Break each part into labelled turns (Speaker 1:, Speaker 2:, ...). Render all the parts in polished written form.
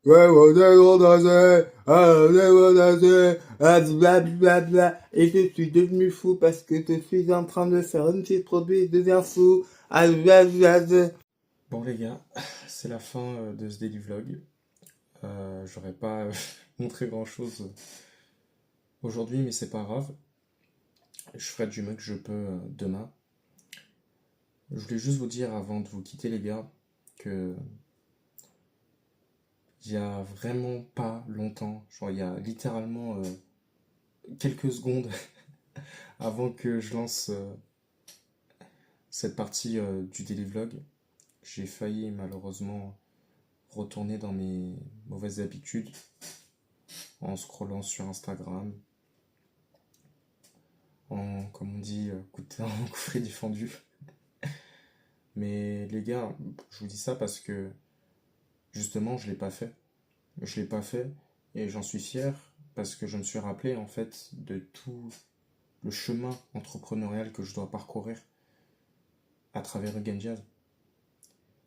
Speaker 1: blablabla, et je suis devenu fou parce que je suis en train de faire un petit produit, je deviens fou.
Speaker 2: Bon les gars, c'est la fin de ce daily vlog. J'aurais pas montré grand chose aujourd'hui, mais c'est pas grave. Je ferai du mieux que je peux demain. Je voulais juste vous dire avant de vous quitter les gars que il y a vraiment pas longtemps, genre il y a littéralement quelques secondes avant que je lance cette partie du daily vlog, j'ai failli malheureusement retourner dans mes mauvaises habitudes en scrollant sur Instagram, comme on dit, en coffret défendu. Mais les gars, je vous dis ça parce que justement, je l'ai pas fait. Je l'ai pas fait et j'en suis fier parce que je me suis rappelé en fait de tout le chemin entrepreneurial que je dois parcourir à travers Game Jazz.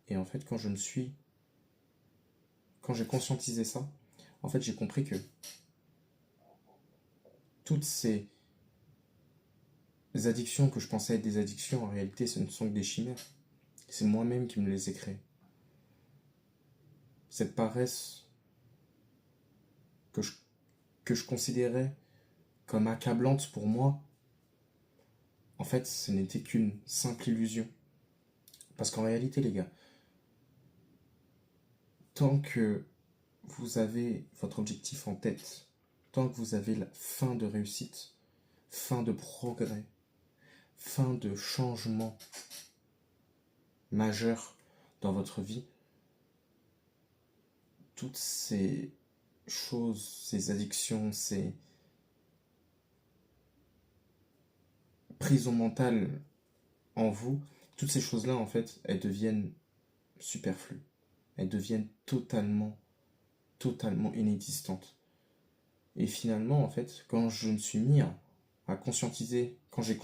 Speaker 2: Et en fait, quand j'ai conscientisé ça, en fait, j'ai compris que toutes ces addictions que je pensais être des addictions, en réalité, ce ne sont que des chimères. C'est moi-même qui me les ai créées. Cette paresse que je, que je considérais comme accablante pour moi, en fait, ce n'était qu'une simple illusion. Parce qu'en réalité, les gars, tant que vous avez votre objectif en tête, tant que vous avez la fin de réussite, fin de progrès, fin de changement majeur dans votre vie, toutes ces choses, ces addictions, ces prisons mentales en vous, toutes ces choses-là, en fait, elles deviennent superflues. Elles deviennent totalement inexistantes. Et finalement, en fait, quand je me suis mis à conscientiser, quand j'ai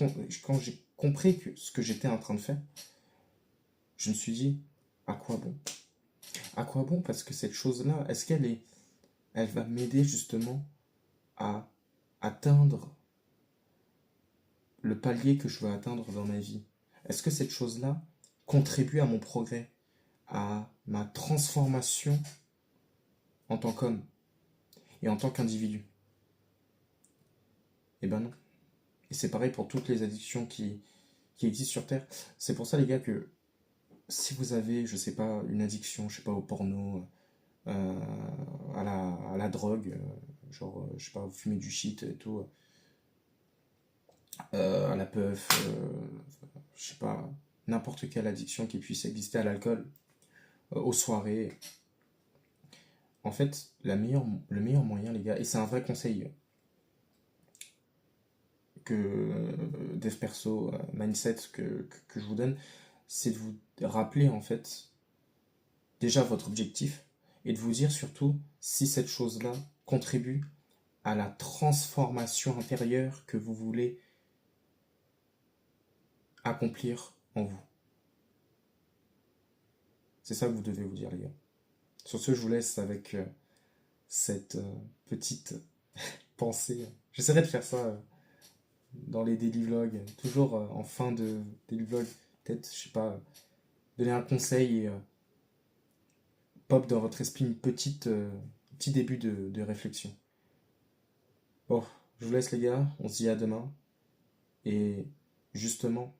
Speaker 2: compris ce que j'étais en train de faire, je me suis dit, à quoi bon? À quoi bon? Parce que cette chose-là, elle va m'aider justement à atteindre le palier que je veux atteindre dans ma vie? Est-ce que cette chose-là contribue à mon progrès, à ma transformation en tant qu'homme et en tant qu'individu? Eh ben non. Et c'est pareil pour toutes les addictions qui existent sur Terre. C'est pour ça, les gars, que si vous avez, je sais pas, une addiction, je sais pas, au porno, euh, à la drogue, genre, je sais pas, vous fumez du shit et tout, à la puff, je sais pas, n'importe quelle addiction qui puisse exister à l'alcool, aux soirées. En fait, le meilleur moyen, les gars, et c'est un vrai conseil que Dev Perso, Mindset que je vous donne, c'est de vous rappeler en fait déjà votre objectif et de vous dire surtout si cette chose-là contribue à la transformation intérieure que vous voulez accomplir en vous. C'est ça que vous devez vous dire, les gars. Sur ce, je vous laisse avec cette petite pensée. J'essaierai de faire ça dans les daily vlogs, toujours en fin de daily vlog, peut-être, je sais pas, donner un conseil et pop dans votre esprit une petit début de réflexion. Bon, je vous laisse les gars, on se dit à demain. Et justement,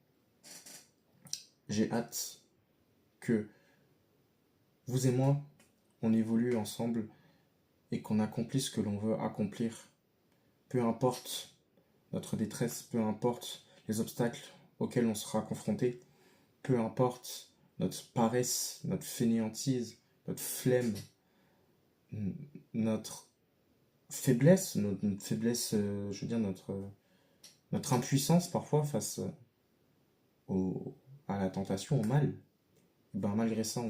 Speaker 2: j'ai hâte que vous et moi, on évolue ensemble et qu'on accomplisse ce que l'on veut accomplir. Peu importe notre détresse, peu importe les obstacles auxquels on sera confronté, peu importe notre paresse, notre fainéantise, notre flemme, notre notre faiblesse, je veux dire notre impuissance parfois face au, à la tentation, au mal. Ben, malgré ça,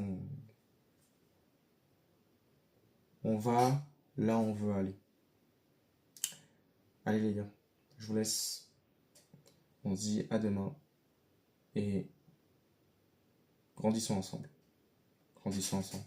Speaker 2: on va là où on veut aller. Allez les gars, je vous laisse. On se dit à demain et grandissons ensemble. Grandissons ensemble.